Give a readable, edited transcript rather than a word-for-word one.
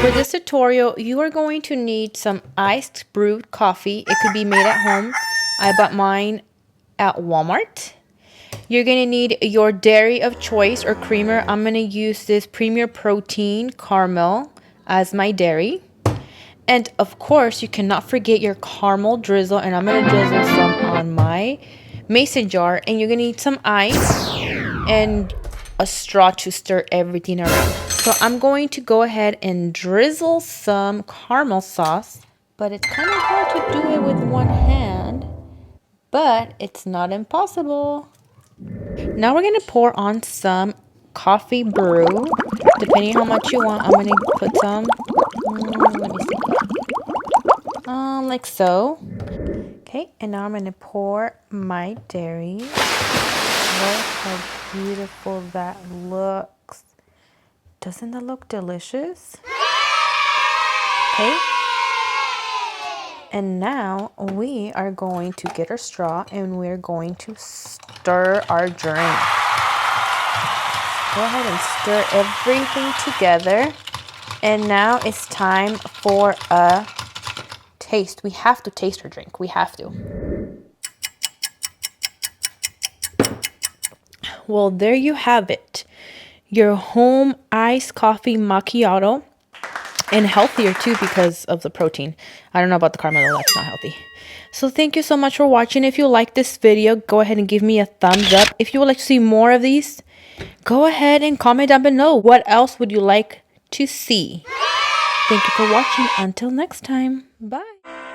For this tutorial, you are going to need some iced brewed coffee. It could be made at home. I bought mine at Walmart. You're going to need your dairy of choice or creamer. I'm going to use this Premier Protein Caramel as my dairy. And of course, you cannot forget your caramel drizzle. And I'm going to drizzle some on my mason jar. And you're going to need some ice and a straw to stir everything around. So I'm going to go ahead and drizzle some caramel sauce. But it's kind of hard to do it with one hand. But it's not impossible. Now we're going to pour on some coffee brew. Depending how much you want, I'm going to put some, let me see, like so. Okay, and now I'm going to pour my dairy. Look how beautiful that looks. Doesn't that look delicious? Okay. And now we are going to get our straw and we're going to stir our drink. Go ahead and stir everything together. And now it's time for a taste. We have to taste our drink. We have to. Well, there you have it. Your home iced coffee macchiato. And healthier too because of the protein. I don't know about the caramel, that's not healthy. So thank you so much for watching. If you like this video, go ahead and give me a thumbs up. If you would like to see more of these, go ahead and comment down below. What else would you like to see? Thank you for watching. Until next time. Bye.